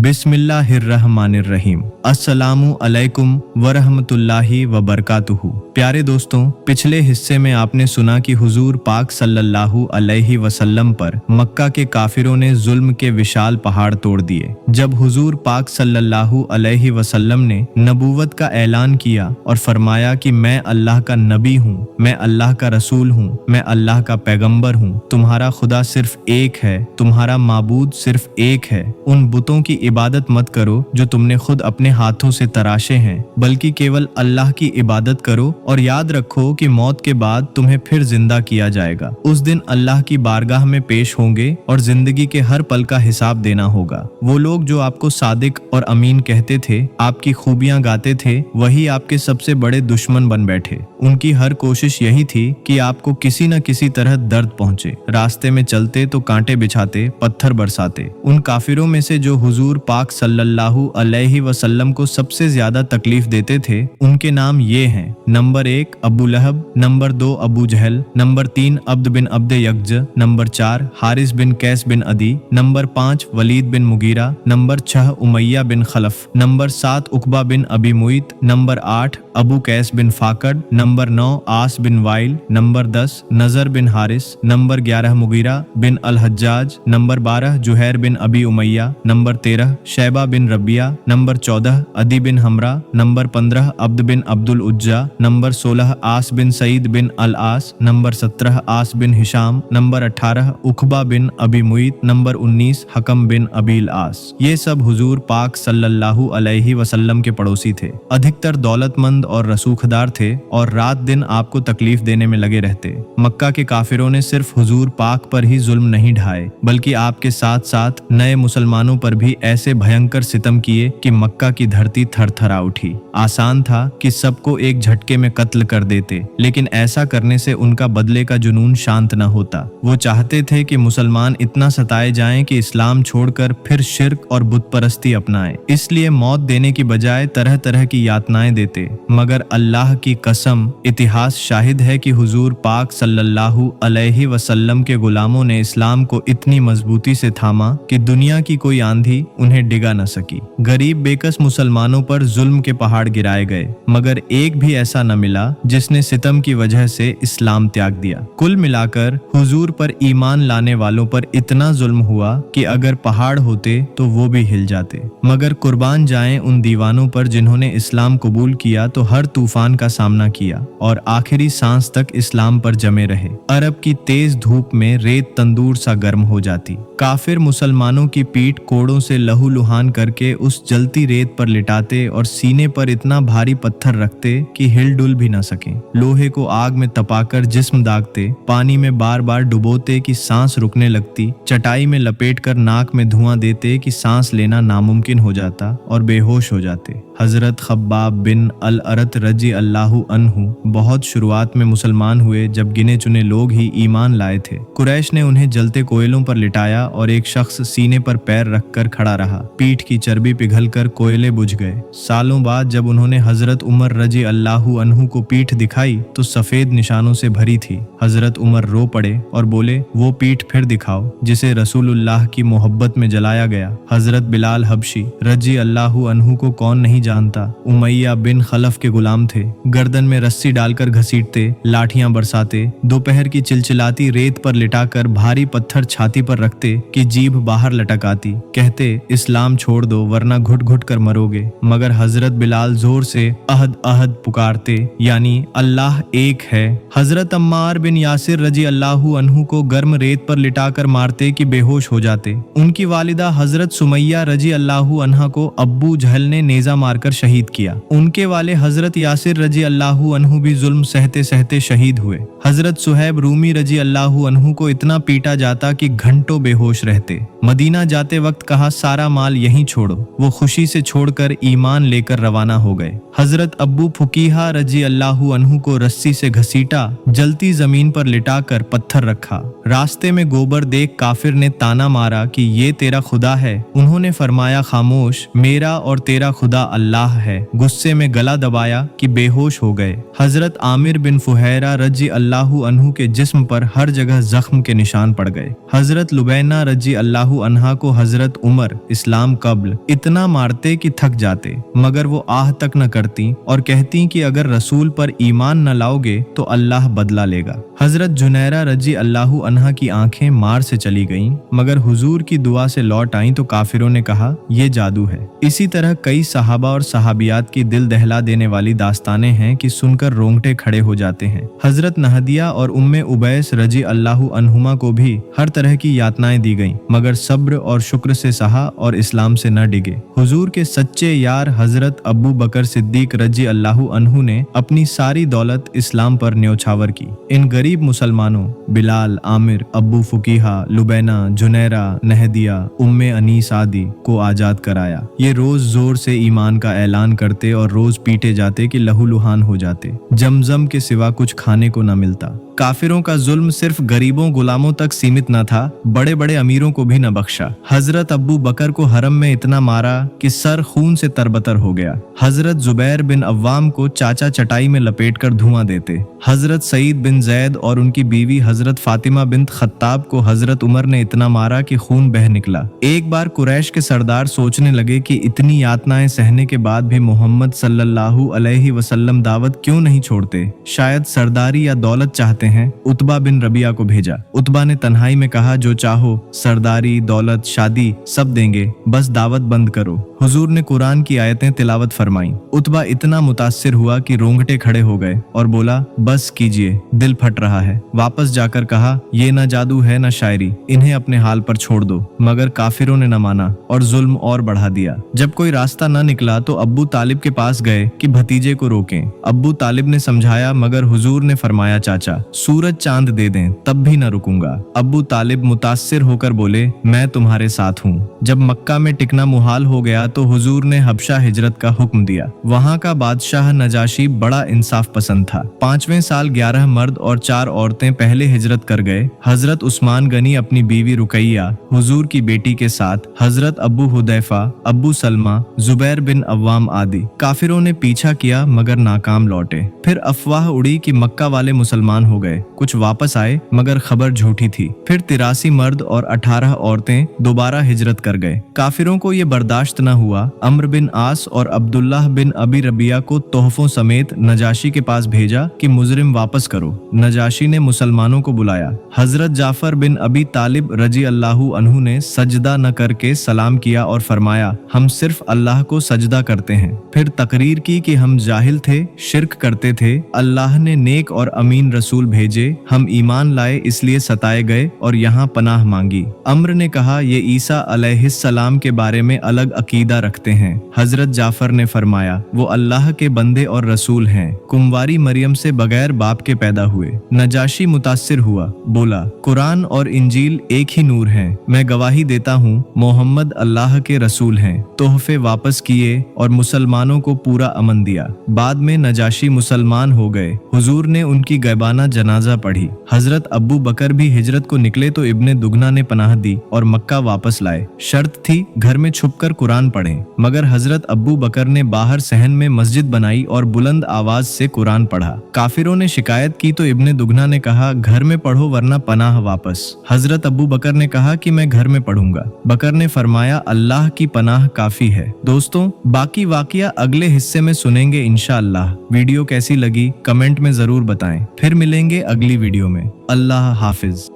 बिस्मिल्लाहिर्रहमानिर्रहीम। अस्सलामु अलैकुम वरहमतुल्लाहि वबरकातुहू। प्यारे दोस्तों, पिछले हिस्से में आपने सुना कि हुजूर पाक सल्लल्लाहु अलैहि वसल्लम पर मक्का के काफिरों ने जुल्म के विशाल पहाड़ तोड़ दिए। जब हुजूर पाक सल्लल्लाहु अलैहि वसल्लम ने नबूवत का ऐलान किया और फरमाया कि मैं अल्लाह का नबी हूँ, मैं अल्लाह का रसूल हूँ, मैं अल्लाह का पैगंबर हूँ, तुम्हारा खुदा सिर्फ एक है, तुम्हारा माबूद सिर्फ एक है, उन बुतों की इबादत मत करो जो तुमने खुद अपने हाथों से तराशे हैं, बल्कि केवल अल्लाह की इबादत करो और याद रखो कि मौत के बाद तुम्हें फिर जिंदा किया जाएगा। उस दिन अल्लाह की बारगाह में पेश होंगे और जिंदगी के हर पल का हिसाब देना होगा। वो लोग जो आपको सादिक और अमीन कहते थे, आपकी खूबियां गाते थे, वही आपके सबसे बड़े दुश्मन बन बैठे। उनकी हर कोशिश यही थी कि आपको किसी न किसी तरह दर्द पहुंचे। रास्ते में चलते तो कांटे बिछाते, पत्थर बरसाते। उन काफिरों में से जो हुजूर पाक सल्लल्लाहु अलैहि वसल्लम को सबसे ज्यादा तकलीफ देते थे, उनके नाम ये हैं। नंबर 1 अबू लहब, नंबर 2 अबू जहल, नंबर 3 अब्द बिन अब्द यक्ज, नंबर 4 हारिस बिन कैस बिन अदी, नंबर 5 वलीद बिन मुगीरा, नंबर 6 उमैया बिन खलफ, नंबर 7 उकबा बिन अबी मुईत, नंबर 8 अबू कैस बिन फाकड, नंबर 9 आस बिन वाइल, नंबर 10 नजर बिन हारिस, नंबर 11 मुगीरा बिन अल हज्जाज, नंबर 12 जुहैर बिन अबी उमैया, नंबर 13 शैबा बिन रबिया, नंबर 14 अदी बिन हमरा, नंबर 15 अब्द बिन अब्दुल उज्जा, नंबर 16 आस बिन सईद बिन अल आस, नंबर 17 आस बिन हिशाम, नंबर 18 उखबा बिन अबी मुईत, नंबर 19 हकम बिन अबील आस। ये सब हुजूर पाक सल्लल्लाहु अलैहि वसल्लम के पड़ोसी थे। अधिकतर दौलतमंद और रसूखदार थे और रात दिन आपको तकलीफ देने में लगे रहते। मक्का के काफिरों ने सिर्फ हुजूर पाक पर ही जुल्म नहीं ढाए, बल्कि आपके साथ साथ नए मुसलमानों पर भी ऐसे भयंकर सितम किए कि मक्का की धरती थरथरा उठी। आसान था कि सबको एक झटके में कत्ल कर देते, लेकिन ऐसा करने से उनका बदले का जुनून शांत न होता। वो चाहते थे कि मुसलमान इतना सताए जाएं कि इस्लाम छोड़कर फिर शिर्क और बुत परस्ती अपनाएं। इसलिए मौत देने की बजाय तरह तरह की यातनाएं देते। मगर अल्लाह की कसम, इतिहास शाहिद है कि हुजूर पाक सल्लल्लाहु अलैहि वसल्लम के गुलामों ने इस्लाम को इतनी मजबूती से थामा कि दुनिया की कोई आंधी उन्हें डिगा न सकी। गरीब बेकस मुसलमानों पर जुल्म के पहाड़ गिराए गए, मगर एक भी ऐसा न मिला जिसने सितम की वजह से इस्लाम त्याग दिया। कुल मिलाकर हुजूर पर ईमान लाने वालों पर इतना जुल्म हुआ कि अगर पहाड़ होते तो वो भी हिल जाते। मगर कुर्बान जाएं उन दीवानों पर जिन्होंने इस्लाम कबूल किया तो हर तूफान का सामना किया और आखिरी सांस तक इस्लाम पर जमे रहे। अरब की तेज धूप में रेत तंदूर सा गर्म हो जाती। काफिर मुसलमानों की पीठ कोड़ों से लहूलुहान करके उस जलती रेत पर लिटाते और सीने पर इतना भारी पत्थर रखते कि हिल डुल भी न सके। लोहे को आग में तपाकर जिस्म दागते, पानी में बार बार डुबोते कि सांस रुकने लगती, चटाई में लपेटकर नाक में धुआं देते कि सांस लेना नामुमकिन हो जाता और बेहोश हो जाते। हजरत खब्बाब बिन अल अरत रजी अल्लाहु अन्हु बहुत शुरुआत में मुसलमान हुए, जब गिने चुने लोग ही ईमान लाए थे। कुरैश ने उन्हें जलते कोयलों पर लिटाया और एक शख्स सीने पर पैर रखकर खड़ा रहा। पीठ की चर्बी पिघलकर कोयले बुझ गए। सालों बाद जब उन्होंने हजरत उमर रजी अल्लाहु अन्हु को पीठ दिखाई तो सफेद निशानों से भरी थी। हजरत उमर रो पड़े और बोले, वो पीठ फिर दिखाओ जिसे रसूलुल्लाह की मोहब्बत में जलाया गया। हजरत बिलाल हबशी रजी अल्लाहु अन्हु को कौन नहीं जानता। उमैया बिन खलफ के गुलाम थे। गर्दन में रस्सी डालकर घसीटते, लाठियां बरसाते, दोपहर की चिलचिलाती रेत पर लिटाकर भारी पत्थर छाती पर रखते कि जीभ बाहर लटक आती। कहते, इस्लाम छोड़ दो वरना घुट घुट कर मरोगे। मगर हजरत बिलाल जोर से अहद अहद पुकारते, यानी अल्लाह एक है। हजरत अम्मार बिन यासिर रजी अल्लाहु अन्हु को गर्म रेत पर लिटाकर मारते कि बेहोश हो जाते। उनकी वालिदा हजरत सुमैया रजी अल्लाहु अन्हा को अब्बू जहल ने नेजा मारकर शहीद किया। उनके वाले हजरत यासिर रजी अल्लाहु अन्हु भी जुल्म सहते सहते शहीद हुए। हजरत सुहैब रूमी रजी अल्लाहु अन्हु को इतना पीटा जाता कि घंटों बेहोश रहते। मदीना जाते वक्त कहा, सारा माल यहीं छोड़ो। वो खुशी से छोड़कर ईमान लेकर रवाना हो गए। हजरत अब्बू फुकीहा रजी अल्लाहु अन्हु को रस्सी से घसीटा, जलती जमीन पर लिटाकर पत्थर रखा। रास्ते में गोबर देख काफिर ने ताना मारा कि ये तेरा खुदा है। उन्होंने फरमाया, खामोश, मेरा और तेरा खुदा अल्लाह है। गुस्से में गला दबाया कि बेहोश हो गए। हजरत आमिर बिन फुहैरा रजी अल्लाहु अन्हु के जिस्म पर हर जगह जख्म के निशान पड़ गए। हजरत लुबैना रजी अल्लाहु अन्हा को हजरत उमर इस्लाम कब्ल इतना मारते कि थक जाते, मगर वो आह तक न करती और कहती कि अगर रसूल पर ईमान न लाओगे तो अल्लाह बदला लेगा। हजरत जुनैरा रजी अल्लाहु अन्हा की आंखें मार से चली गईं, मगर हुजूर की दुआ से लौट आईं तो काफिरों ने कहा ये जादू है। इसी तरह कई सहाबा और सहाबियात की दिल दहला देने वाली दास्तानें हैं कि सुनकर रोंगटे खड़े हो जाते हैं। हजरत नहदिया और उम्मे उबैस रजी अल्लाहु अन्हुमा को भी हर तरह की यातनाएं दी गईं, मगर सब्र और शुक्र से सहा और इस्लाम से न डिगे। हुजूर के सच्चे यार हजरत अबू बकर सिद्दीक रजी अल्लाहु अन्हु ने अपनी सारी दौलत इस्लाम पर न्योछावर की। इन गरीब मुसलमानों बिलाल, आमिर, अब्बू फुकीहा, लुबैना, जुनैरा, नहदिया, उम्मे अनीस आदि को आजाद कराया। ये रोज जोर से ईमान का ऐलान करते और रोज पीटे जाते कि लहूलुहान हो जाते। जमजम के सिवा कुछ खाने को न मिलता। काफिरों का जुल्म सिर्फ गरीबों गुलामों तक सीमित न था, बड़े बड़े अमीरों को भी न बख्शा। हजरत अब्बू बकर को हरम में इतना मारा कि सर खून से तरबतर हो गया। हजरत जुबैर बिन अव्वाम को चाचा चटाई में लपेटकर धुआं देते। हजरत सईद बिन जैद और उनकी बीवी हजरत फातिमा बिन खत्ताब को हजरत उमर ने इतना मारा कि खून बह निकला। एक बार कुरैश के सरदार सोचने लगे कि इतनी यातनाएं सहने के बाद भी मोहम्मद सल्लल्लाहु अलैहि वसल्लम दावत क्यों नहीं छोड़ते, शायद सरदारी या दौलत चाहते हैं। उतबा बिन रबिया को भेजा। उतबा ने तन्हाई में कहा जो चाहो, सरदारी, दौलत, शादी सब देंगे, बस दावत बंद करो। हुजूर ने कुरान की आयतें तिलावत फरमाई। उतबा इतना मुतासिर हुआ कि रोंगटे खड़े हो गए और बोला बस कीजिए, दिल फट रहा है। वापस जाकर कहा ये न जादू है न शायरी, इन्हें अपने हाल पर छोड़ दो। मगर काफिरों ने न माना और जुल्म और बढ़ा दिया। जब कोई रास्ता न निकला तो अब्बू तालिब के पास गए कि भतीजे को रोकें। अब्बू तालिब ने समझाया, मगर हुजूर ने फरमाया चाचा सूरज चांद दे दें तब भी न रुकूंगा। अब्बू तालिब मुतासिर होकर बोले मैं तुम्हारे साथ हूँ। जब मक्का में टिकना मुहाल हो गया तो हुजूर ने हबशा हिजरत का हुक्म दिया। वहाँ का बादशाह नजाशी बड़ा इंसाफ पसंद था। 5वें साल 11 मर्द और 4 औरतें पहले हिजरत कर गए। हजरत उस्मान गनी अपनी बीवी रुकैया, हुजूर की बेटी के साथ, हजरत अब्बू हुदैफा, अब्बू सलमा, जुबैर बिन अव्वाम आदि। काफिरों ने पीछा किया मगर नाकाम लौटे। फिर अफवाह उड़ी कि मक्का वाले मुसलमान हो गए। कुछ वापस आए मगर खबर झूठी थी। फिर 83 मर्द और 18 औरतें दोबारा हिजरत कर गए। काफिरों को ये बर्दाश्त न हुआ। अम्र बिन आस और अब्दुल्लाह बिन अबी रबिया को तोहफों समेत नजाशी के पास भेजा कि मुजरिम वापस करो। नजाशी ने मुसलमानों को बुलाया। हजरत जाफर बिन अबी तालिब रजी अल्लाहु अन्हु ने सजदा न करके सलाम किया और फरमाया हम सिर्फ अल्लाह को सजदा करते हैं। फिर तकरीर की कि हम जाहिल थे, शिर्क करते थे, अल्लाह ने नेक और अमीन रसूल भेजे, हम ईमान लाए इसलिए सताए गए और यहाँ पनाह मांगी। अम्र ने कहा ये ईसा अलैहिस्सलाम के बारे में अलग अकीदा रखते हैं। हजरत जाफर ने फरमाया वो अल्लाह के बंदे और रसूल हैं, कुंवारी मरियम से बगैर बाप के पैदा हुए। नजाशी मुतासिर हुआ, बोला कुरान और इंजील एक ही नूर हैं, मैं गवाही देता हूँ मोहम्मद अल्लाह के रसूल हैं। तोहफे वापस किए और मुसलमानों को पूरा अमन दिया। बाद में नजाशी मुसलमान हो गए। हुजूर ने उनकी गैबाना जनाजा पढ़ी। हजरत अब्बू बकर भी हिजरत को निकले तो इब्ने दुगना ने पनाह दी और मक्का वापस लाए। शर्त थी घर में छुपकर कुरान पढ़ें, मगर हजरत अब्बू बकर ने बाहर सहन में मस्जिद बनाई और बुलंद आवाज से कुरान पढ़ा। काफिरों ने शिकायत की तो इब्ने दुगना ने कहा घर में पढ़ो वरना पनाह वापस। हजरत अब्बू बकर ने कहा कि मैं घर में पढ़ूंगा। बकर ने फरमाया अल्लाह की पनाह काफी है। दोस्तों बाकी वाकया अगले हिस्से में सुनेंगे इंशाअल्लाह। वीडियो कैसी लगी कमेंट में जरूर बताएं। फिर मिलेंगे अगली वीडियो में। अल्लाह हाफिज।